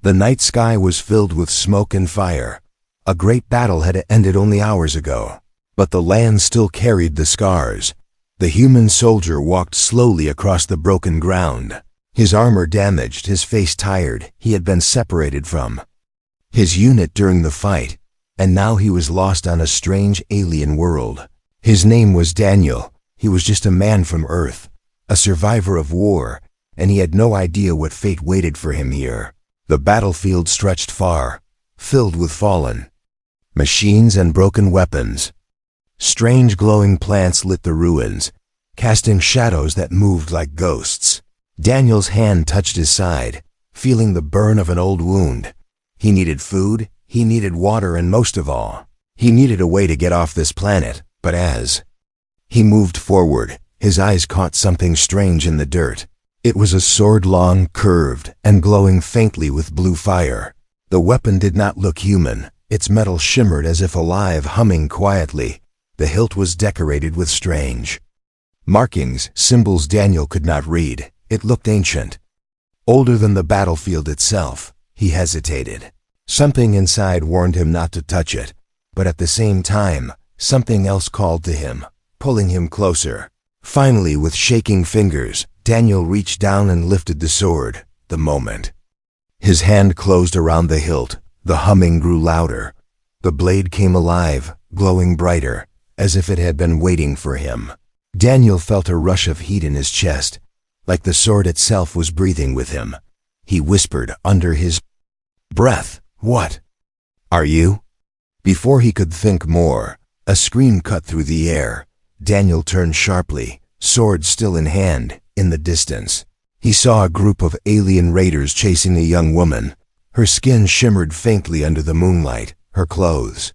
The night sky was filled with smoke and fire. A great battle had ended only hours ago, but the land still carried the scars. The human soldier walked slowly across the broken ground. His armor damaged, his face tired. He had been separated from his unit during the fight, and now he was lost on a strange alien world. His name was Daniel. He was just a man from Earth, a survivor of war, and he had no idea what fate waited for him here. The battlefield stretched far, filled with fallen machines and broken weapons. Strange glowing plants lit the ruins, casting shadows that moved like ghosts. Daniel's hand touched his side, feeling the burn of an old wound. He needed food, he needed water, and most of all, he needed a way to get off this planet. But as he moved forward, his eyes caught something strange in the dirt. It was a sword, long, curved, and glowing faintly with blue fire. The weapon did not look human. Its metal shimmered as if alive, humming quietly. The hilt was decorated with strange markings, symbols Daniel could not read. It looked ancient, older than the battlefield itself. He hesitated. Something inside warned him not to touch it, but at the same time, something else called to him, pulling him closer. Finally, with shaking fingers, Daniel reached down and lifted the sword. The moment his hand closed around the hilt, the humming grew louder. The blade came alive, glowing brighter, as if it had been waiting for him. Daniel felt a rush of heat in his chest, like the sword itself was breathing with him. He whispered under his breath, "What are you?" Before he could think more, a scream cut through the air. Daniel turned sharply, sword still in hand. In the distance, he saw a group of alien raiders chasing a young woman. Her skin shimmered faintly under the moonlight, her clothes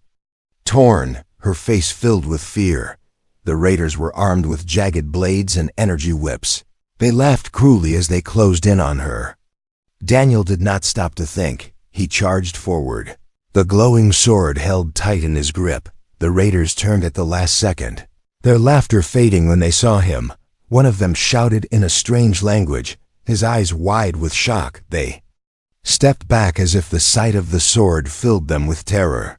torn, her face filled with fear. The raiders were armed with jagged blades and energy whips. They laughed cruelly as they closed in on her. Daniel did not stop to think. He charged forward, the glowing sword held tight in his grip. The raiders turned at the last second, their laughter fading when they saw him. One of them shouted in a strange language, his eyes wide with shock. They stepped back as if the sight of the sword filled them with terror.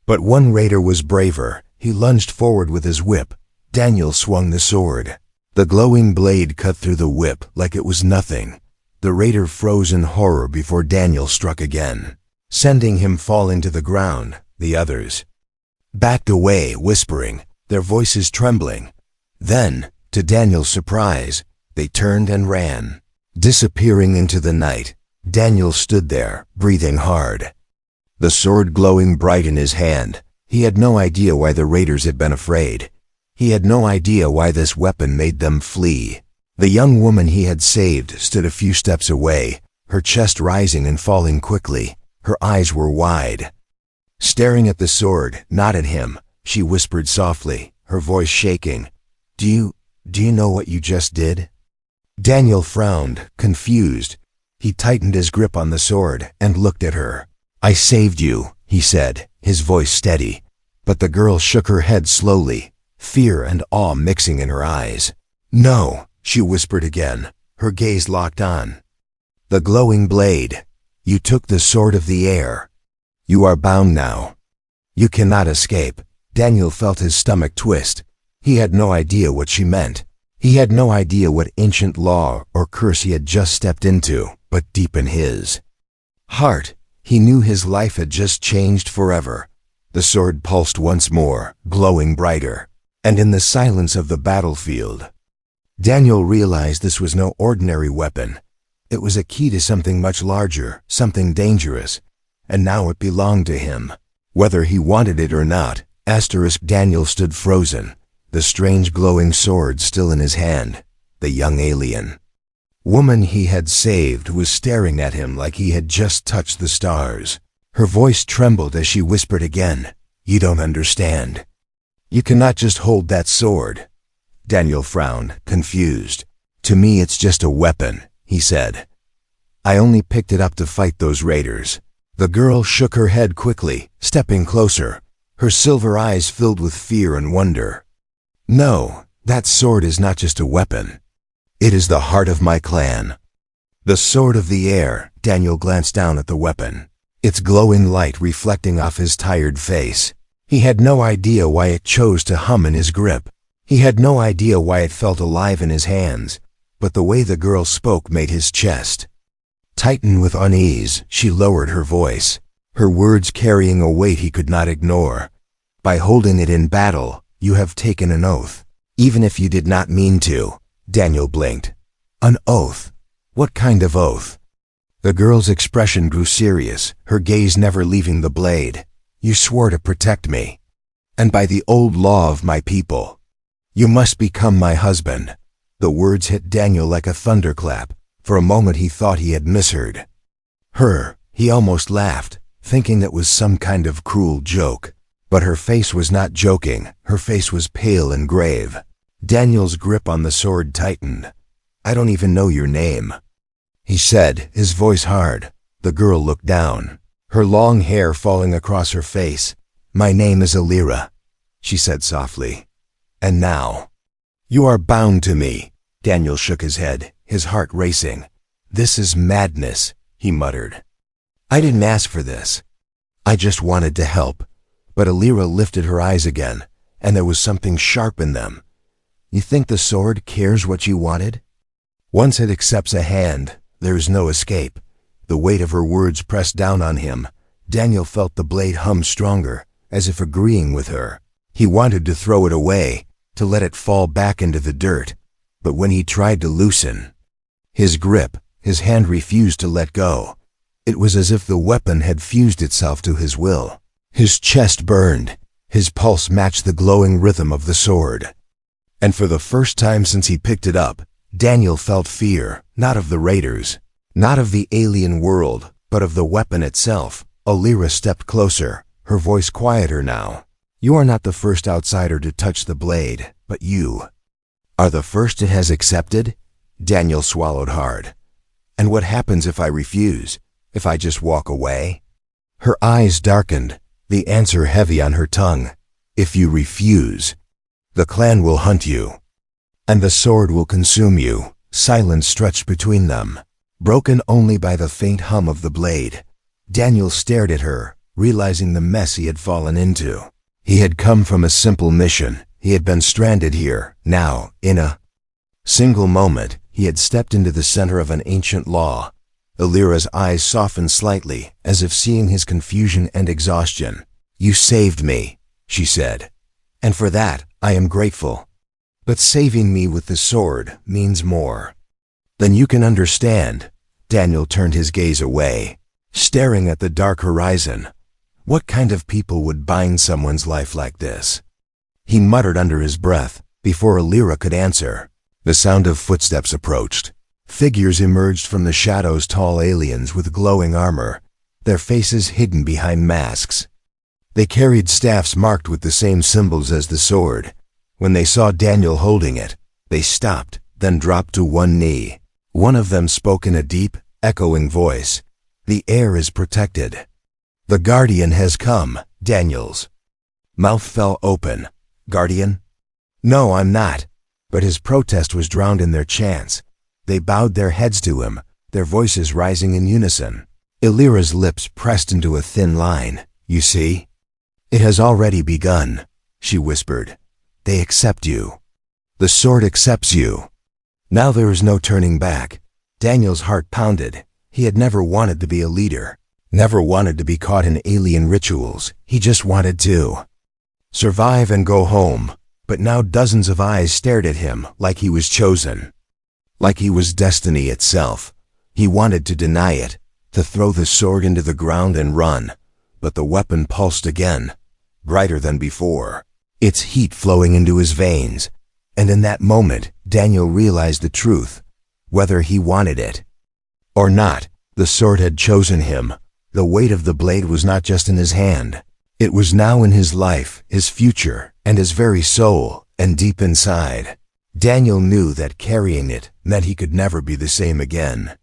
But one raider was braver. He lunged forward with his whip. Daniel swung the sword. The glowing blade cut through the whip like it was nothing. The raider froze in horror before Daniel struck again, sending him falling to the ground. The others backed away, whispering, their voices trembling. Then, to Daniel's surprise, they turned and ran, disappearing into the night. Daniel stood there, breathing hard, the sword glowing bright in his hand. He had no idea why the raiders had been afraid. He had no idea why this weapon made them flee. The young woman he had saved stood a few steps away, her chest rising and falling quickly. Her eyes were wide, staring at the sword, not at him. She whispered softly, her voice shaking, Do you know what you just did?" Daniel frowned, confused. He tightened his grip on the sword and looked at her. "I saved you," he said, his voice steady. But the girl shook her head slowly, fear and awe mixing in her eyes. "No," she whispered again, her gaze locked on the glowing blade. "You took the sword of the air. You are bound now. You cannot escape." Daniel felt his stomach twist. He had no idea what she meant. He had no idea what ancient law or curse he had just stepped into, but deep in his heart, he knew his life had just changed forever. The sword pulsed once more, glowing brighter, and in the silence of the battlefield, Daniel realized this was no ordinary weapon. It was a key to something much larger, something dangerous, and now it belonged to him. Whether he wanted it or not, Daniel stood frozen, the strange glowing sword still in his hand. The young alien woman he had saved was staring at him like he had just touched the stars. Her voice trembled as she whispered again, "You don't understand. You cannot just hold that sword." Daniel frowned, confused. "To me it's just a weapon," he said. "I only picked it up to fight those raiders." The girl shook her head quickly, stepping closer, her silver eyes filled with fear and wonder. "No, that sword is not just a weapon. It is the heart of my clan. The sword of the air. Daniel glanced down at the weapon, its glowing light reflecting off his tired face. He had no idea why it chose to hum in his grip. He had no idea why it felt alive in his hands, but the way the girl spoke made his chest tighten with unease. She lowered her voice, her words carrying a weight he could not ignore. By holding it in battle, you have taken an oath, even if you did not mean to. Daniel blinked. An oath? What kind of oath? The girl's expression grew serious, her gaze never leaving the blade. You swore to protect me, and by the old law of my people, you must become my husband. The words hit Daniel like a thunderclap. For a moment he thought he had misheard her. He almost laughed, thinking that was some kind of cruel joke. But her face was not joking. Her face was pale and grave. Daniel's grip on the sword tightened. I don't even know your name, he said, his voice hard. The girl looked down, her long hair falling across her face. My name is Alira, she said softly. And now, you are bound to me. Daniel shook his head, his heart racing. This is madness, he muttered. I didn't ask for this. I just wanted to help. But Alira lifted her eyes again, and there was something sharp in them. You think the sword cares what you wanted? Once it accepts a hand, there is no escape. The weight of her words pressed down on him. Daniel felt the blade hum stronger, as if agreeing with her. He wanted to throw it away, to let it fall back into the dirt. But when he tried to loosen his grip, his hand refused to let go. It was as if the weapon had fused itself to his will. His chest burned. His pulse matched the glowing rhythm of the sword. And for the first time since he picked it up, Daniel felt fear, not of the raiders, not of the alien world, but of the weapon itself. Alira stepped closer, her voice quieter now. You are not the first outsider to touch the blade, but you are the first it has accepted? Daniel swallowed hard. And what happens if I refuse? If I just walk away? Her eyes darkened, the answer heavy on her tongue. If you refuse, the clan will hunt you, and the sword will consume you. Silence stretched between them, broken only by the faint hum of the blade. Daniel stared at her, realizing the mess he had fallen into. He had come from a simple mission. He had been stranded here. Now, in a single moment, he had stepped into the center of an ancient law. Alira's eyes softened slightly, as if seeing his confusion and exhaustion. You saved me, she said, and for that, I am grateful. But saving me with the sword means more than you can understand. Daniel turned his gaze away, staring at the dark horizon. What kind of people would bind someone's life like this? He muttered under his breath. Before Alira could answer, the sound of footsteps approached. Figures emerged from the shadows, tall aliens with glowing armor, their faces hidden behind masks. They carried staffs marked with the same symbols as the sword. When they saw Daniel holding it, they stopped, then dropped to one knee. One of them spoke in a deep, echoing voice. The air is protected. The Guardian has come. Daniel's mouth fell open. Guardian? No, I'm not. But his protest was drowned in their chants. They bowed their heads to him, their voices rising in unison. Alira's lips pressed into a thin line. You see? It has already begun, she whispered. They accept you. The sword accepts you. Now there is no turning back. Daniel's heart pounded. He had never wanted to be a leader, never wanted to be caught in alien rituals. He just wanted to survive and go home. But now dozens of eyes stared at him like he was chosen, like he was destiny itself. He wanted to deny it, to throw the sword into the ground and run. But the weapon pulsed again, brighter than before, its heat flowing into his veins. And in that moment, Daniel realized the truth. Whether he wanted it or not, the sword had chosen him. The weight of the blade was not just in his hand. It was now in his life, his future, and his very soul. And deep inside, Daniel knew that carrying it meant he could never be the same again.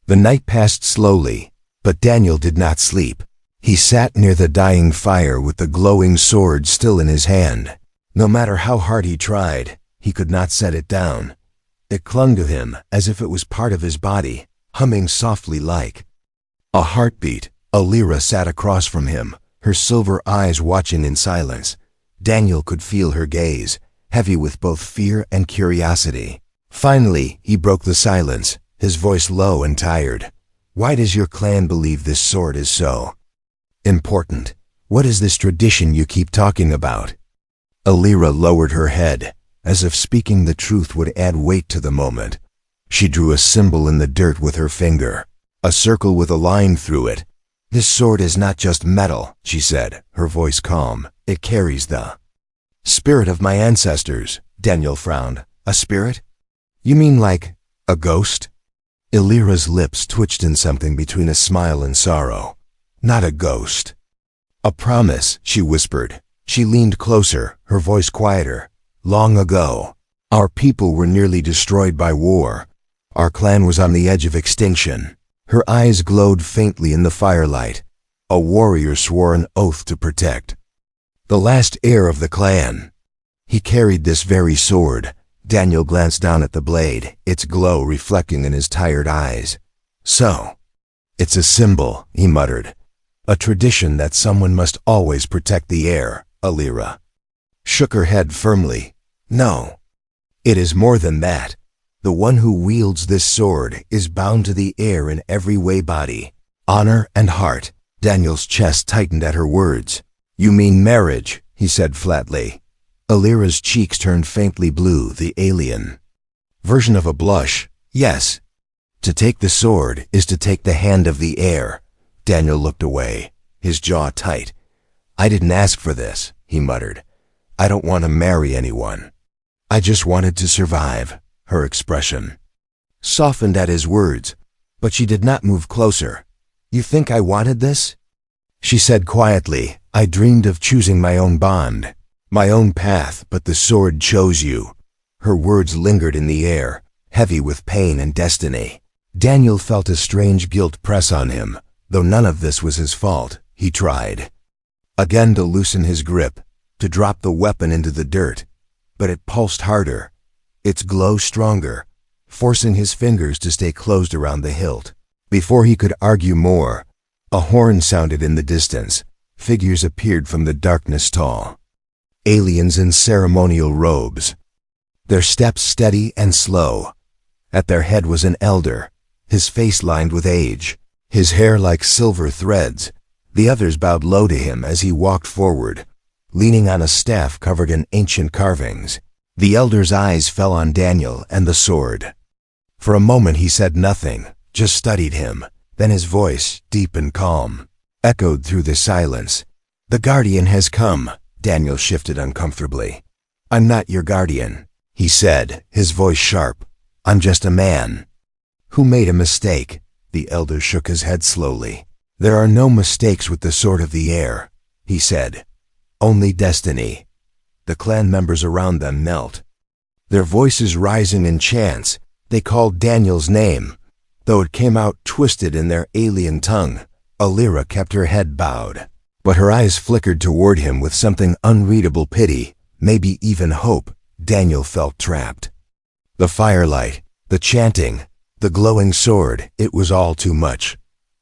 The night passed slowly, but Daniel did not sleep. He sat near the dying fire with the glowing sword still in his hand. No matter how hard he tried, he could not set it down. It clung to him as if it was part of his body, humming softly like a heartbeat. Alira sat across from him, her silver eyes watching in silence. Daniel could feel her gaze, heavy with both fear and curiosity. Finally, he broke the silence, his voice low and tired. Why does your clan believe this sword is so important? What is this tradition you keep talking about? Alira lowered her head, as if speaking the truth would add weight to the moment. She drew a symbol in the dirt with her finger, a circle with a line through it. This sword is not just metal, she said, her voice calm. It carries the spirit of my ancestors. Daniel frowned. A spirit? You mean like a ghost? Alira's lips twitched in something between a smile and sorrow. Not a ghost. A promise, she whispered. She leaned closer, her voice quieter. Long ago, our people were nearly destroyed by war. Our clan was on the edge of extinction. Her eyes glowed faintly in the firelight. A warrior swore an oath to protect the last heir of the clan. He carried this very sword. Daniel glanced down at the blade, its glow reflecting in his tired eyes. So, it's a symbol, he muttered. A tradition that someone must always protect the heir. Alira shook her head firmly. No, it is more than that. The one who wields this sword is bound to the heir in every way, body, honor, and heart. Daniel's chest tightened at her words. You mean marriage, he said flatly. Alira's cheeks turned faintly blue, the alien version of a blush. Yes. To take the sword is to take the hand of the heir. Daniel looked away, his jaw tight. I didn't ask for this, he muttered. I don't want to marry anyone. I just wanted to survive. Her expression softened at his words, but she did not move closer. You think I wanted this? She said quietly, I dreamed of choosing my own bond, my own path, but the sword chose you. Her words lingered in the air, heavy with pain and destiny. Daniel felt a strange guilt press on him. Though none of this was his fault, he tried again to loosen his grip, to drop the weapon into the dirt, but it pulsed harder, its glow stronger, forcing his fingers to stay closed around the hilt. Before he could argue more, a horn sounded in the distance. Figures appeared from the darkness, tall aliens in ceremonial robes, their steps steady and slow. At their head was an elder, his face lined with age, his hair like silver threads. The others bowed low to him as he walked forward, leaning on a staff covered in ancient carvings. The elder's eyes fell on Daniel and the sword. For a moment he said nothing, just studied him. Then his voice, deep and calm, echoed through the silence. The guardian has come. Daniel shifted uncomfortably. I'm not your guardian, he said, his voice sharp. I'm just a man who made a mistake. The elder shook his head slowly. There are no mistakes with the sword of the heir, he said. Only destiny. The clan members around them knelt, their voices rising in chants. They called Daniel's name, though it came out twisted in their alien tongue. Alira kept her head bowed, but her eyes flickered toward him with something unreadable pity, maybe even hope. Daniel felt trapped. The firelight, the chanting, the glowing sword, it was all too much.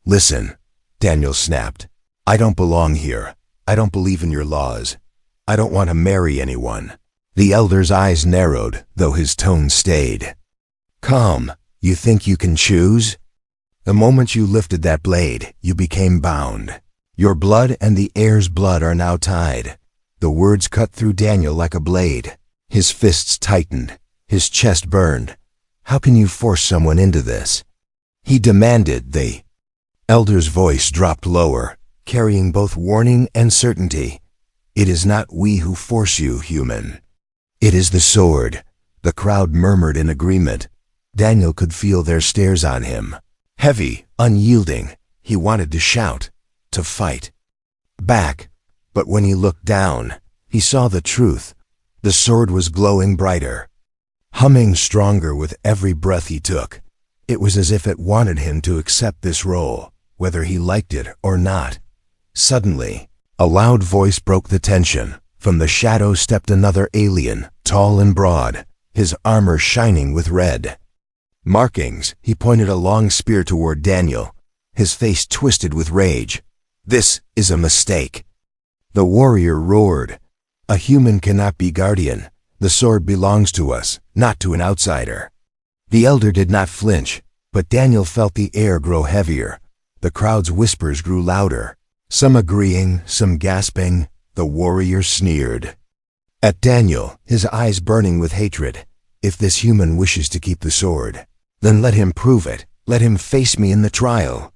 Listen, Daniel snapped. I don't belong here. I don't believe in your laws. I don't want to marry anyone. The elder's eyes narrowed, though his tone stayed calm. You think you can choose? The moment you lifted that blade, you became bound. Your blood and the heir's blood are now tied. The words cut through Daniel like a blade. His fists tightened, his chest burned. How can you force someone into this? He demanded. The elder's voice dropped lower, carrying both warning and certainty. It is not we who force you, human. It is the sword. The crowd murmured in agreement. Daniel could feel their stares on him. Heavy, unyielding. He wanted to shout, to fight back. But when he looked down, he saw the truth. The sword was glowing brighter, humming stronger with every breath he took. It was as if it wanted him to accept this role, whether he liked it or not. Suddenly, a loud voice broke the tension. From the shadows stepped another alien, tall and broad, his armor shining with red. Markings. He pointed a long spear toward Daniel, his face twisted with rage. This is a mistake. The warrior roared. A human cannot be guardian. The sword belongs to us, not to an outsider. The elder did not flinch, but Daniel felt the air grow heavier. The crowd's whispers grew louder, some agreeing, some gasping. The warrior sneered at Daniel, his eyes burning with hatred. If this human wishes to keep the sword, then let him prove it. Let him face me in the trial.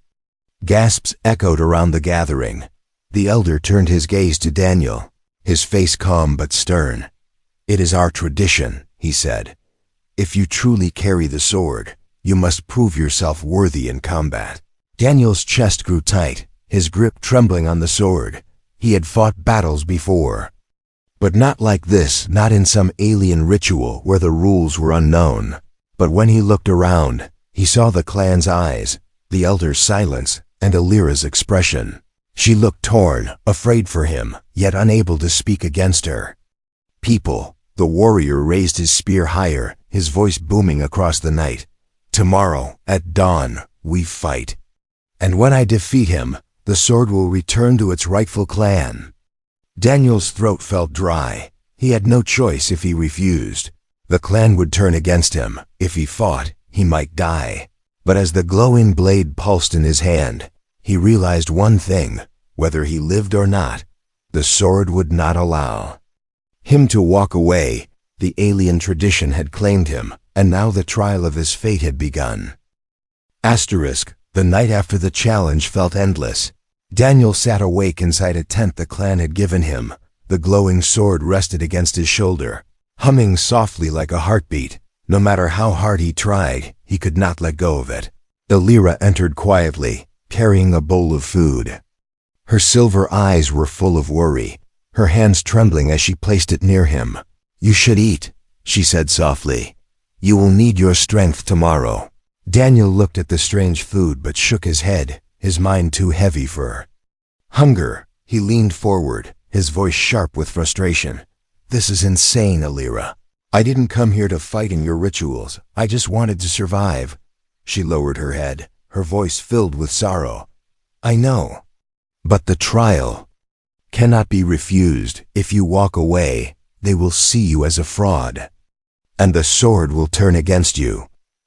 Gasps echoed around the gathering. The elder turned his gaze to Daniel, his face calm but stern. It is our tradition, he said. If you truly carry the sword, you must prove yourself worthy in combat. Daniel's chest grew tight, his grip trembling on the sword. He had fought battles before, but not like this, not in some alien ritual where the rules were unknown. But when he looked around, he saw the clan's eyes, the elder's silence, and Alira's expression. She looked torn, afraid for him, yet unable to speak against her. People, the warrior raised his spear higher, his voice booming across the night. Tomorrow, at dawn, we fight. And when I defeat him, the sword will return to its rightful clan. Daniel's throat felt dry. He had no choice if he refused. The clan would turn against him. If he fought, he might die. But as the glowing blade pulsed in his hand, he realized one thing: whether he lived or not, the sword would not allow him to walk away. The alien tradition had claimed him, and now the trial of his fate had begun. The night after the challenge felt endless. Daniel sat awake inside a tent the clan had given him. The glowing sword rested against his shoulder, humming softly like a heartbeat. No matter how hard he tried, he could not let go of it. Alira entered quietly, carrying a bowl of food. Her silver eyes were full of worry, her hands trembling as she placed it near him. "You should eat," she said softly. "You will need your strength tomorrow." Daniel looked at the strange food but shook his head, his mind too heavy for hunger. He leaned forward, his voice sharp with frustration. "This is insane, Alira. I didn't come here to fight in your rituals. I just wanted to survive." She lowered her head, her voice filled with sorrow. "I know. But the trial cannot be refused. If you walk away, they will see you as a fraud, and the sword will turn against you."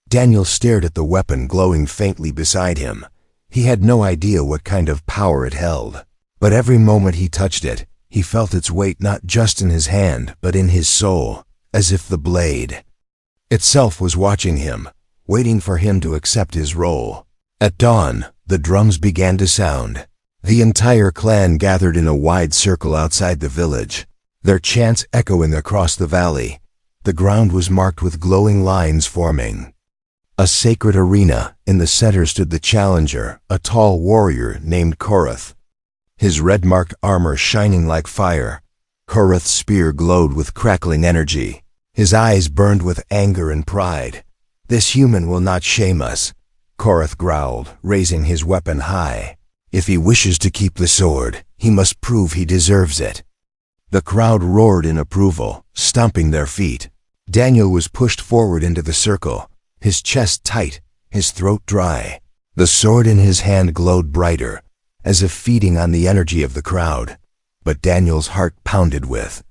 Daniel stared at the weapon glowing faintly beside him. He had no idea what kind of power it held, but every moment he touched it, he felt its weight not just in his hand, but in his soul, as if the blade itself was watching him, waiting for him to accept his role. At dawn, the drums began to sound. The entire clan gathered in a wide circle outside the village, their chants echoing across the valley. The ground was marked with glowing lines forming a sacred arena. In the center stood the challenger, a tall warrior named Korath, his red-marked armor shining like fire. Korath's spear glowed with crackling energy. His eyes burned with anger and pride. "This human will not shame us," Korath growled, raising his weapon high. "If he wishes to keep the sword, he must prove he deserves it." The crowd roared in approval, stomping their feet. Daniel was pushed forward into the circle, his chest tight, his throat dry. The sword in his hand glowed brighter, as if feeding on the energy of the crowd. But Daniel's heart pounded with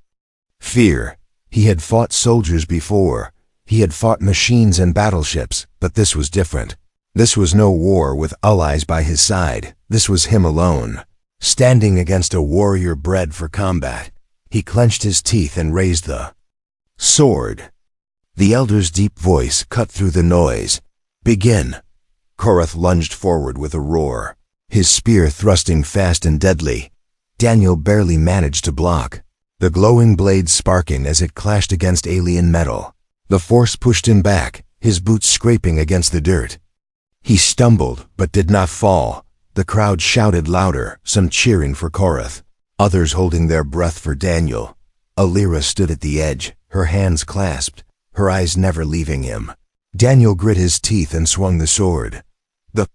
fear. He had fought soldiers before. He had fought machines and battleships, but this was different. This was no war with allies by his side. This was him alone, standing against a warrior bred for combat. He clenched his teeth and raised the sword. The elder's deep voice cut through the noise. "Begin." Korath lunged forward with a roar, his spear thrusting fast and deadly. Daniel barely managed to block, the glowing blade sparking as it clashed against alien metal. The force pushed him back, his boots scraping against the dirt. He stumbled, but did not fall. The crowd shouted louder, some cheering for Korath, others holding their breath for Daniel. Alira stood at the edge, her hands clasped, her eyes never leaving him. Daniel grit his teeth and swung the sword. The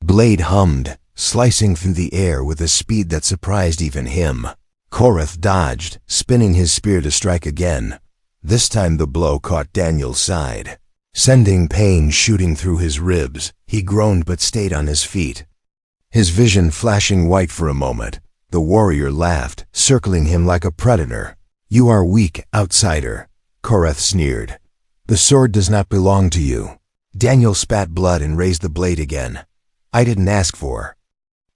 blade hummed, slicing through the air with a speed that surprised even him. Korath dodged, spinning his spear to strike again. This time the blow caught Daniel's side, sending pain shooting through his ribs. He groaned but stayed on his feet, his vision flashing white for a moment. The warrior laughed, circling him like a predator. "You are weak, outsider," Koreth sneered. "The sword does not belong to you." Daniel spat blood and raised the blade again. "I didn't ask for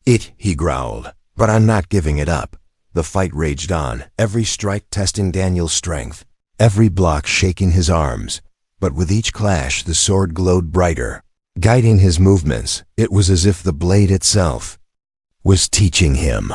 it," he growled, "but I'm not giving it up." The fight raged on, every strike testing Daniel's strength, every block shaking his arms. But with each clash, the sword glowed brighter, guiding his movements. It was as if the blade itself was teaching him,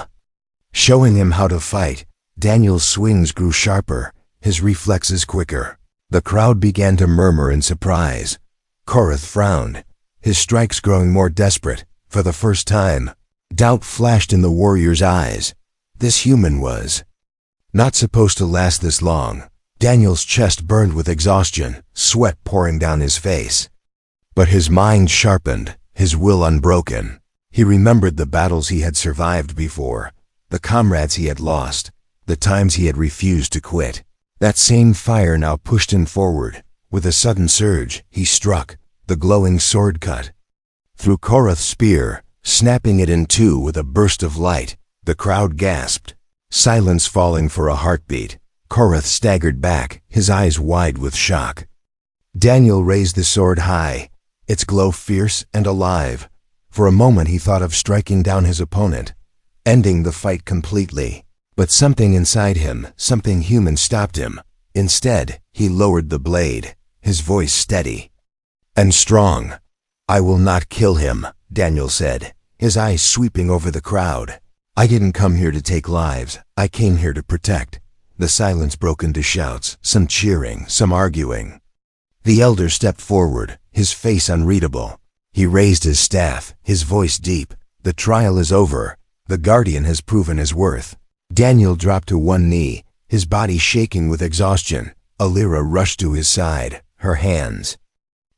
showing him how to fight. Daniel's swings grew sharper, his reflexes quicker. The crowd began to murmur in surprise. Koreth frowned, his strikes growing more desperate. For the first time, doubt flashed in the warrior's eyes. This human was not supposed to last this long. Daniel's chest burned with exhaustion, sweat pouring down his face. But his mind sharpened, his will unbroken. He remembered the battles he had survived before, the comrades he had lost, the times he had refused to quit. That same fire now pushed him forward. With a sudden surge, he struck, the glowing sword cut through Koreth's spear, snapping it in two with a burst of light. The crowd gasped, silence falling for a heartbeat. Koreth staggered back, his eyes wide with shock. Daniel raised the sword high, its glow fierce and alive. For a moment he thought of striking down his opponent, ending the fight completely. But something inside him, something human, stopped him. Instead, he lowered the blade, his voice steady and strong. "I will not kill him," Daniel said, his eyes sweeping over the crowd. "I didn't come here to take lives, I came here to protect." The silence broke into shouts, some cheering, some arguing. The elder stepped forward, his face unreadable. He raised his staff, his voice deep. "The trial is over. The guardian has proven his worth." Daniel dropped to one knee, his body shaking with exhaustion. Alira rushed to his side, her hands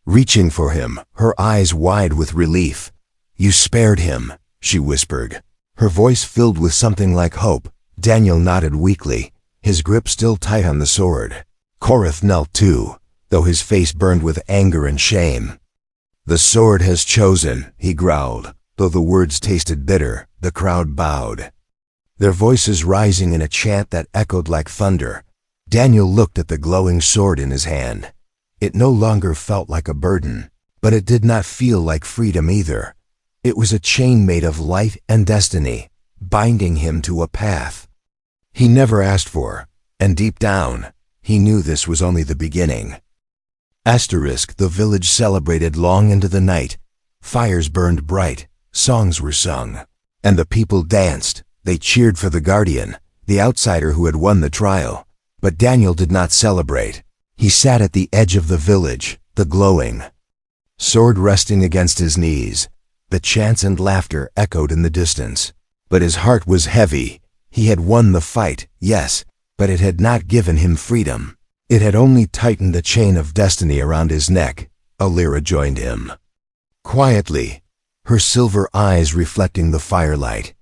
reaching for him, her eyes wide with relief. "You spared him," she whispered, her voice filled with something like hope. Daniel nodded weakly, his grip still tight on the sword. Koreth knelt too, though his face burned with anger and shame. "The sword has chosen," he growled. Though the words tasted bitter, the crowd bowed, their voices rising in a chant that echoed like thunder. Daniel looked at the glowing sword in his hand. It no longer felt like a burden, but it did not feel like freedom either. It was a chain made of life and destiny, binding him to a path he never asked for, and deep down, he knew this was only the beginning. The village celebrated long into the night. Fires burned bright, songs were sung, and the people danced. They cheered for the guardian, the outsider who had won the trial. But Daniel did not celebrate. He sat at the edge of the village, the glowing sword resting against his knees. The chants and laughter echoed in the distance. But his heart was heavy. He had won the fight, yes, but it had not given him freedom. It had only tightened the chain of destiny around his neck. Alira joined him, quietly, her silver eyes reflecting the firelight.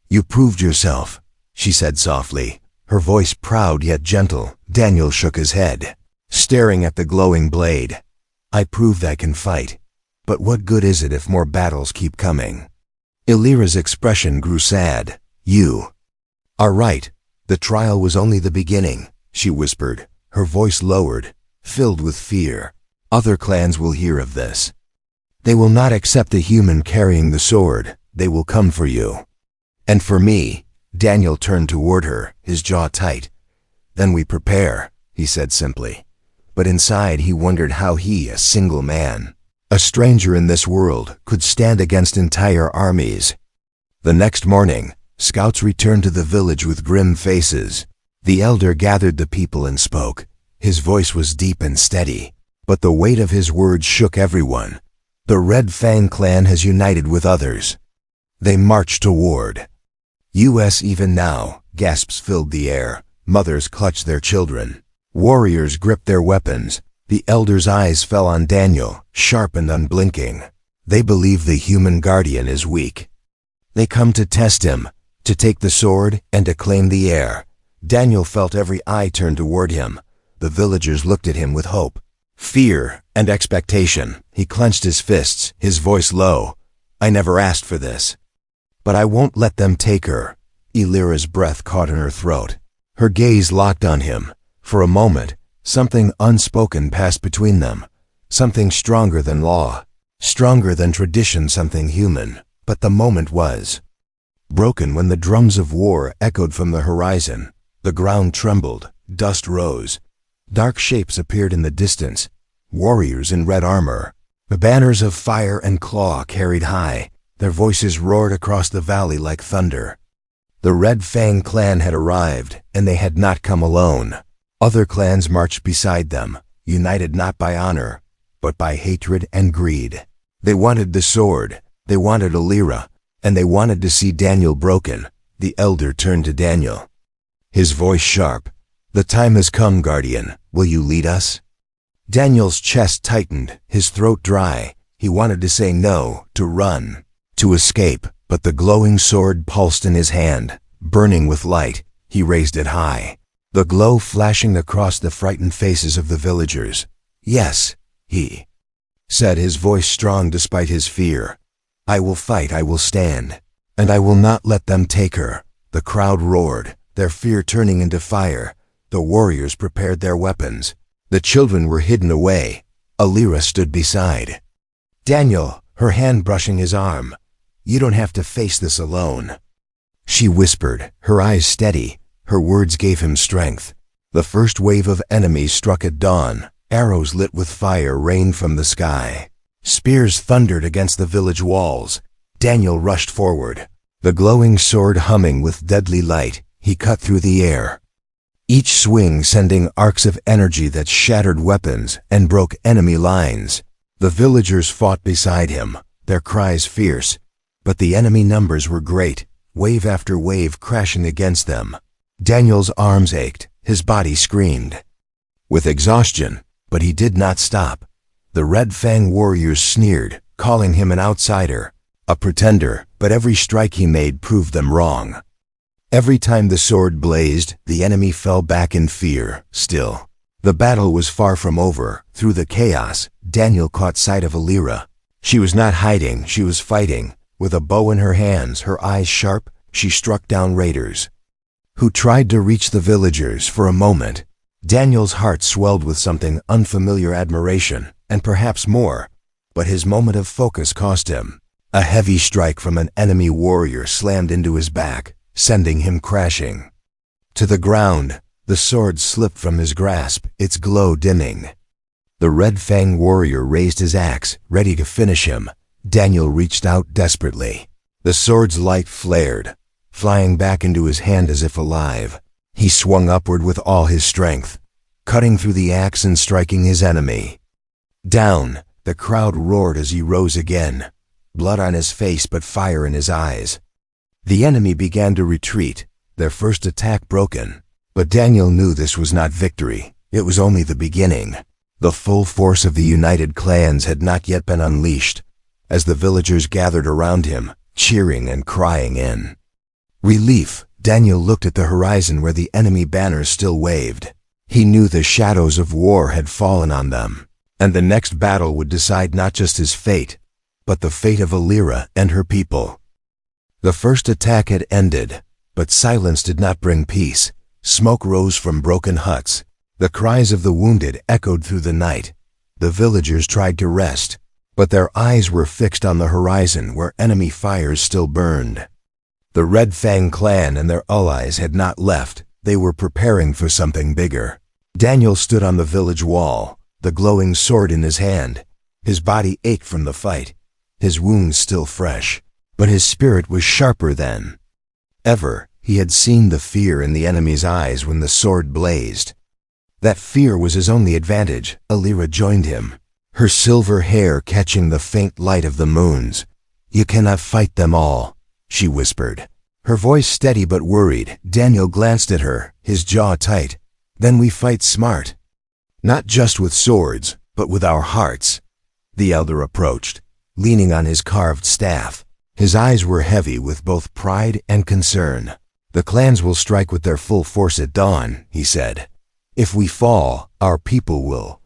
"You proved yourself," she said softly, her voice proud yet gentle. Daniel shook his head, staring at the glowing blade. "I proved I can fight. But what good is it if more battles keep coming?" Alira's expression grew sad. "You are right. The trial was only the beginning," she whispered, her voice lowered, filled with fear. "Other clans will hear of this. They will not accept the human carrying the sword. They will come for you. And for me." Daniel turned toward her, his jaw tight. "Then we prepare," he said simply. But inside he wondered how he, a single man, a stranger in this world, could stand against entire armies. The next morning, scouts returned to the village with grim faces. The elder gathered the people and spoke. His voice was deep and steady, but the weight of his words shook everyone. "The Red Fang clan has united with others. They march toward us even now." Gasps filled the air. Mothers clutched their children. Warriors gripped their weapons. The elder's eyes fell on Daniel, sharp and unblinking. "They believe the human guardian is weak. They come to test him, to take the sword and to claim the air." Daniel felt every eye turn toward him. The villagers looked at him with hope. Fear and expectation. He clenched his fists, his voice low. I never asked for this. But I won't let them take her. Elira's breath caught in her throat. Her gaze locked on him. For a moment, something unspoken passed between them. Something stronger than law, stronger than tradition, something human. But the moment was broken when the drums of war echoed from the horizon. The ground trembled, dust rose. Dark shapes appeared in the distance, warriors in red armor. The banners of fire and claw carried high. Their voices roared across the valley like thunder. The Red Fang clan had arrived, and they had not come alone. Other clans marched beside them, united not by honor, but by hatred and greed. They wanted the sword, they wanted Elira, and they wanted to see Daniel broken. The elder turned to Daniel, his voice sharp. The time has come, Guardian. Will you lead us? Daniel's chest tightened, his throat dry. He wanted to say no, to run, to escape, but the glowing sword pulsed in his hand, burning with light. He raised it high, the glow flashing across the frightened faces of the villagers. Yes, he said, his voice strong despite his fear. I will fight, I will stand, and I will not let them take her. The crowd roared, their fear turning into fire. The warriors prepared their weapons. The children were hidden away. Elira stood beside Daniel, her hand brushing his arm. You don't have to face this alone, she whispered, her eyes steady. Her words gave him strength. The first wave of enemies struck at dawn. Arrows lit with fire rained from the sky. Spears thundered against the village walls. Daniel rushed forward, the glowing sword humming with deadly light. He cut through the air, each swing sending arcs of energy that shattered weapons and broke enemy lines. The villagers fought beside him, their cries fierce. But the enemy numbers were great, wave after wave crashing against them. Daniel's arms ached, his body screamed with exhaustion, but he did not stop. The Red Fang warriors sneered, calling him an outsider, a pretender, but every strike he made proved them wrong. Every time the sword blazed, the enemy fell back in fear. Still, the battle was far from over. Through the chaos, Daniel caught sight of Elira. She was not hiding, she was fighting. With a bow in her hands, her eyes sharp, she struck down raiders who tried to reach the villagers. For a moment, Daniel's heart swelled with something unfamiliar, admiration, and perhaps more. But his moment of focus cost him. A heavy strike from an enemy warrior slammed into his back, sending him crashing to the ground. The sword slipped from his grasp, its glow dimming. The Red Fang warrior raised his axe, ready to finish him. Daniel reached out desperately. The sword's light flared, flying back into his hand as if alive. He swung upward with all his strength, cutting through the axe and striking his enemy down. The crowd roared as he rose again, blood on his face but fire in his eyes. The enemy began to retreat, their first attack broken. But Daniel knew this was not victory, it was only the beginning. The full force of the united clans had not yet been unleashed. As the villagers gathered around him, cheering and crying in relief, Daniel looked at the horizon where the enemy banners still waved. He knew the shadows of war had fallen on them, and the next battle would decide not just his fate, but the fate of Elira and her people. The first attack had ended, but silence did not bring peace. Smoke rose from broken huts. The cries of the wounded echoed through the night. The villagers tried to rest, but their eyes were fixed on the horizon where enemy fires still burned. The Red Fang clan and their allies had not left. They were preparing for something bigger. Daniel stood on the village wall, the glowing sword in his hand. His body ached from the fight, his wounds still fresh, but his spirit was sharper than ever. He had seen the fear in the enemy's eyes when the sword blazed. That fear was his only advantage. Elira joined him, her silver hair catching the faint light of the moons. You cannot fight them all, she whispered, her voice steady but worried. Daniel glanced at her, his jaw tight. Then we fight smart. Not just with swords, but with our hearts. The elder approached, leaning on his carved staff. His eyes were heavy with both pride and concern. The clans will strike with their full force at dawn, he said. If we fall, our people will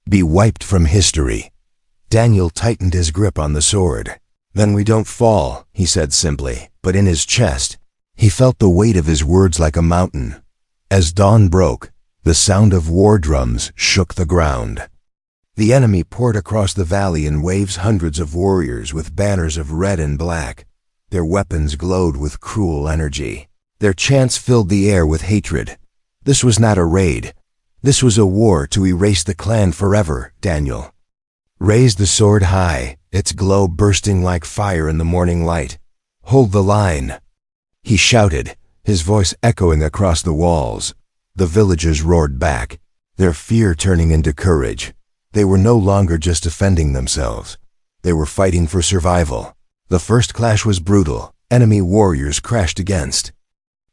be wiped from history. Daniel tightened his grip on the sword. Then we don't fall, he said simply, but in his chest, he felt the weight of his words like a mountain. As dawn broke, the sound of war drums shook the ground. The enemy poured across the valley in waves, hundreds of warriors with banners of red and black. Their weapons glowed with cruel energy. Their chants filled the air with hatred. This was not a raid. This was a war to erase the clan forever, Daniel raised the sword high, its glow bursting like fire in the morning light. Hold the line, he shouted, his voice echoing across the walls. The villagers roared back, their fear turning into courage. They were no longer just defending themselves. They were fighting for survival. The first clash was brutal. Enemy warriors crashed against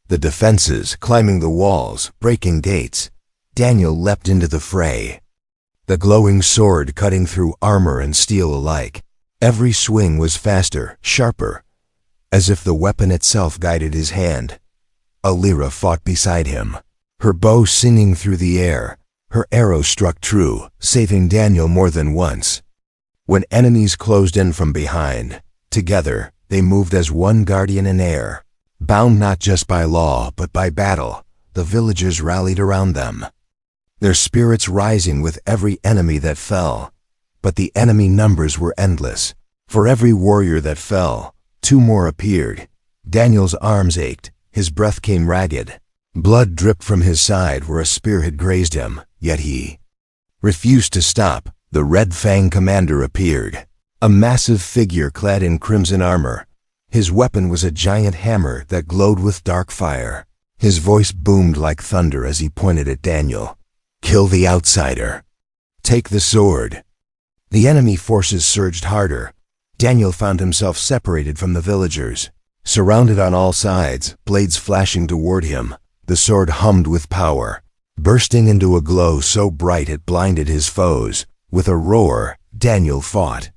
the defenses, climbing the walls, breaking gates. Daniel leapt into the fray, the glowing sword cutting through armor and steel alike. Every swing was faster, sharper, as if the weapon itself guided his hand. Alira fought beside him, her bow singing through the air. Her arrow struck true, saving Daniel more than once. When enemies closed in from behind, together they moved as one guardian in air. Bound not just by law, but by battle, the villagers rallied around them, their spirits rising with every enemy that fell. But the enemy numbers were endless. For every warrior that fell, two more appeared. Daniel's arms ached, his breath came ragged. Blood dripped from his side where a spear had grazed him, yet he refused to stop. The Red Fang commander appeared, a massive figure clad in crimson armor. His weapon was a giant hammer that glowed with dark fire. His voice boomed like thunder as he pointed at Daniel. Kill the outsider. Take the sword. The enemy forces surged harder. Daniel found himself separated from the villagers, surrounded on all sides, blades flashing toward him. The sword hummed with power, bursting into a glow so bright it blinded his foes. With a roar, Daniel fought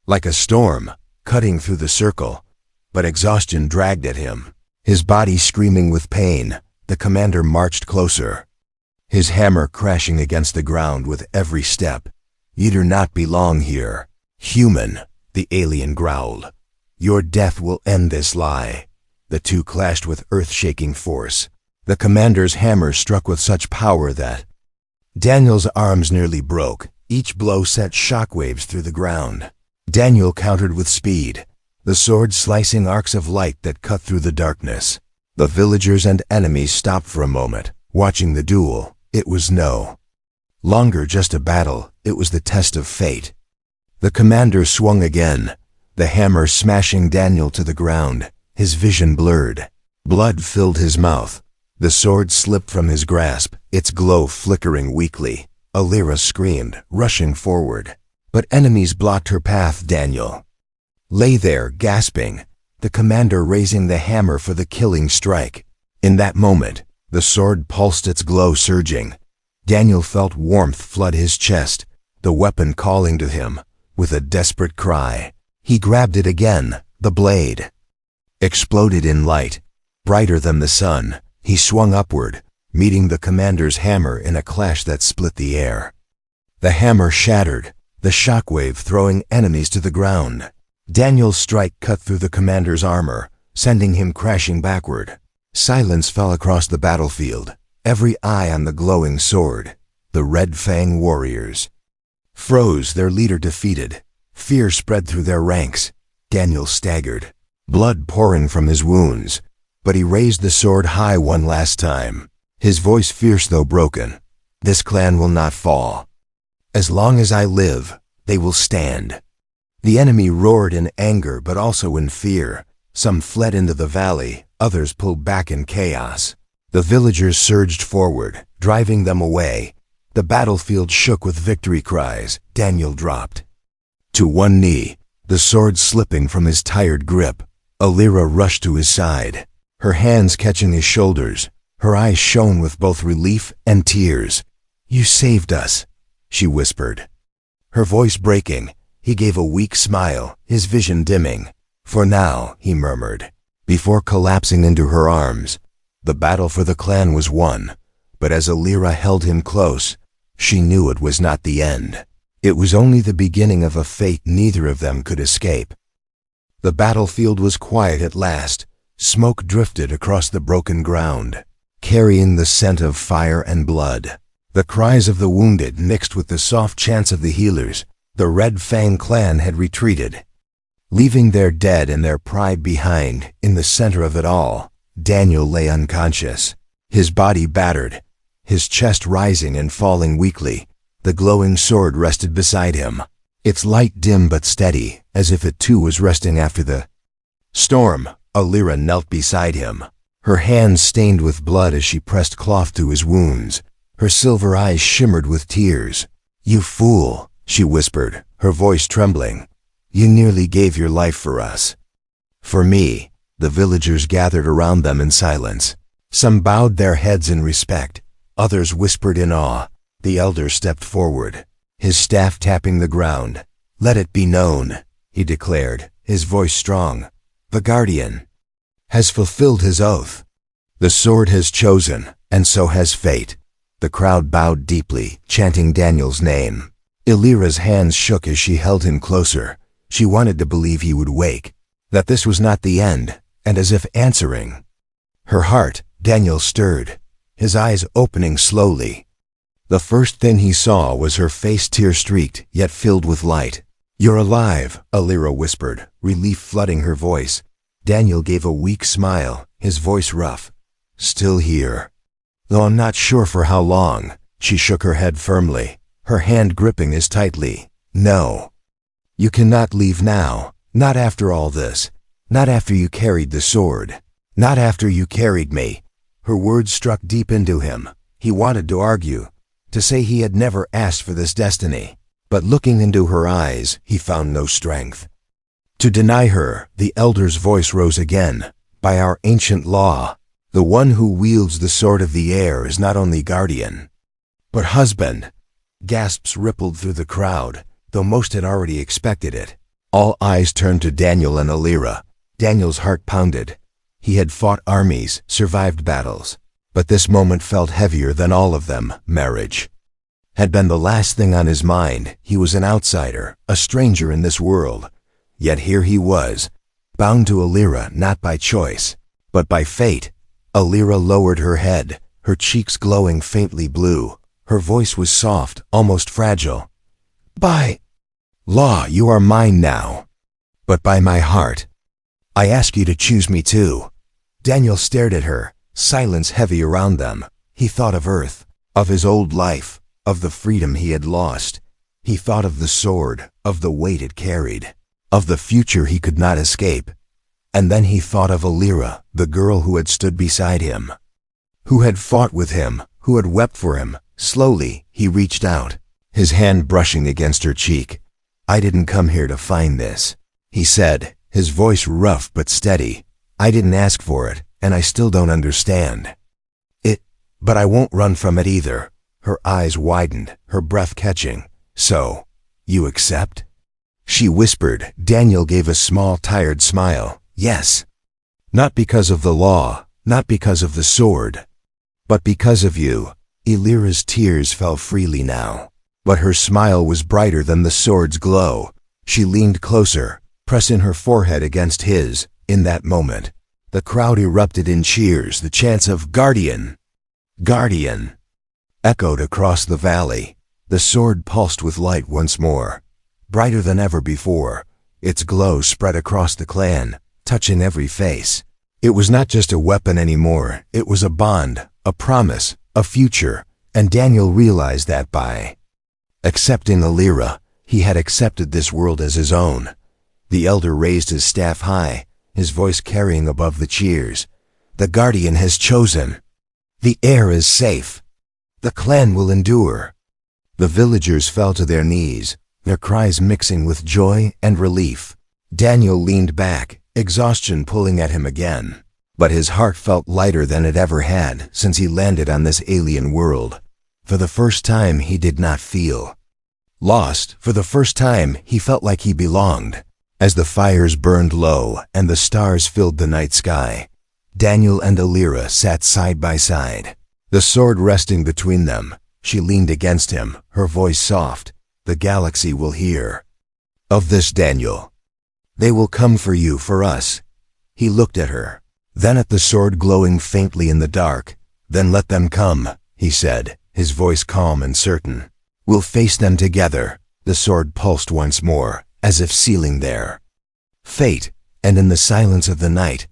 like a storm, cutting through the circle, but exhaustion dragged at him. His body screaming with pain, the commander marched closer, his hammer crashing against the ground with every step. You do not belong here, human, the alien growled. Your death will end this lie. The two clashed with earth-shaking force. The commander's hammer struck with such power that Daniel's arms nearly broke. Each blow sent shockwaves through the ground. Daniel countered with speed, the sword slicing arcs of light that cut through the darkness. The villagers and enemies stopped for a moment, watching the duel. It was no longer just a battle, it was the test of fate. The commander swung again, the hammer smashing Daniel to the ground. His vision blurred. Blood filled his mouth. The sword slipped from his grasp, its glow flickering weakly. Alira screamed, rushing forward. But enemies blocked her path. Daniel lay there, gasping, the commander raising the hammer for the killing strike. In that moment, the sword pulsed, its glow surging. Daniel felt warmth flood his chest, the weapon calling to him. With a desperate cry, he grabbed it again. The blade exploded in light, brighter than the sun. He swung upward, meeting the commander's hammer in a clash that split the air. The hammer shattered, the shockwave throwing enemies to the ground. Daniel's strike cut through the commander's armor, sending him crashing backward. Silence fell across the battlefield, every eye on the glowing sword. The Red Fang warriors froze, their leader defeated. Fear spread through their ranks. Daniel staggered, blood pouring from his wounds, but he raised the sword high one last time, his voice fierce though broken. This clan will not fall. As long as I live, they will stand. The enemy roared in anger but also in fear. Some fled into the valley, others pulled back in chaos. The villagers surged forward, driving them away. The battlefield shook with victory cries. Daniel dropped to one knee, the sword slipping from his tired grip. Alira rushed to his side, her hands catching his shoulders. Her eyes shone with both relief and tears. You saved us, she whispered, her voice breaking. He gave a weak smile, his vision dimming. For now, he murmured, before collapsing into her arms. The battle for the clan was won, but as Alira held him close, She knew it was not the end. It was only the beginning of a fate neither of them could escape. The battlefield was quiet at last. Smoke drifted across the broken ground, carrying the scent of fire and blood. The cries of the wounded mixed with the soft chants of the healers. The Red Fang clan had retreated, leaving their dead and their pride behind. In the center of it all, Daniel lay unconscious, his body battered, his chest rising and falling weakly. The glowing sword rested beside him, its light dim but steady, as if it too was resting after the storm. Alira knelt beside him, her hands stained with blood as she pressed cloth to his wounds. Her silver eyes shimmered with tears. "You fool," she whispered, her voice trembling. "You nearly gave your life for us." "For me." The villagers gathered around them in silence. Some bowed their heads in respect, others whispered in awe. The elder stepped forward, his staff tapping the ground. "Let it be known," he declared, his voice strong. "The Guardian has fulfilled his oath. The sword has chosen, and so has fate." The crowd bowed deeply, chanting Daniel's name. Alira's hands shook as she held him closer. She wanted to believe he would wake, that this was not the end, and as if answering her heart, Daniel stirred, his eyes opening slowly. The first thing he saw was her face tear-streaked, yet filled with light. "You're alive," Alira whispered, relief flooding her voice. Daniel gave a weak smile, his voice rough. "Still here, though I'm not sure for how long." She shook her head firmly, her hand gripping his tightly. "No. You cannot leave now, not after all this, not after you carried the sword, not after you carried me." Her words struck deep into him. He wanted to argue, to say he had never asked for this destiny, but looking into her eyes, he found no strength to deny her. The elder's voice rose again. "By our ancient law, the one who wields the sword of the air is not only guardian, but husband." Gasps rippled through the crowd, though most had already expected it. All eyes turned to Daniel and Alira. Daniel's heart pounded. He had fought armies, survived battles, but this moment felt heavier than all of them. Marriage had been the last thing on his mind. He was an outsider, a stranger in this world. Yet here he was, bound to Alira not by choice, but by fate. Alira lowered her head, her cheeks glowing faintly blue. Her voice was soft, almost fragile. "By law, you are mine now, but by my heart, I ask you to choose me too." Daniel stared at her, silence heavy around them. He thought of Earth, of his old life, of the freedom he had lost. He thought of the sword, of the weight it carried, of the future he could not escape. And then he thought of Alira, the girl who had stood beside him, who had fought with him, who had wept for him. Slowly, he reached out, his hand brushing against her cheek. "I didn't come here to find this," he said, his voice rough but steady. "I didn't ask for it, and I still don't understand it, but I won't run from it either." Her eyes widened, her breath catching. "So, you accept?" she whispered. Daniel gave a small, tired smile. "Yes. Not because of the law, not because of the sword, but because of you." Alira's tears fell freely now, but her smile was brighter than the sword's glow. She leaned closer, pressing her forehead against his. In that moment, the crowd erupted in cheers. The chants of "Guardian! Guardian!" echoed across the valley. The sword pulsed with light once more, brighter than ever before. Its glow spread across the clan, touching every face. It was not just a weapon anymore. It was a bond, a promise, a future, and Daniel realized that by accepting Alira, he had accepted this world as his own. The elder raised his staff high, his voice carrying above the cheers. "The Guardian has chosen. The air is safe. The clan will endure." The villagers fell to their knees, their cries mixing with joy and relief. Daniel leaned back, exhaustion pulling at him again. But his heart felt lighter than it ever had since he landed on this alien world. For the first time, he did not feel lost. For the first time, he felt like he belonged. As the fires burned low and the stars filled the night sky, Daniel and Alira sat side by side, the sword resting between them, She leaned against him, her voice soft. "The galaxy will hear of this, Daniel. They will come for you, for us." He looked at her, then at the sword glowing faintly in the dark. "Then let them come," he said, his voice calm and certain. "We'll face them together." The sword pulsed once more, as if sealing their fate, and in the silence of the night,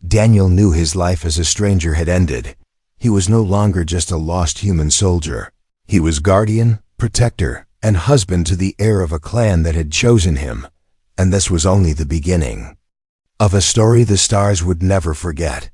Daniel knew his life as a stranger had ended. He was no longer just a lost human soldier. He was guardian, protector, and husband to the heir of a clan that had chosen him. And this was only the beginning of a story the stars would never forget.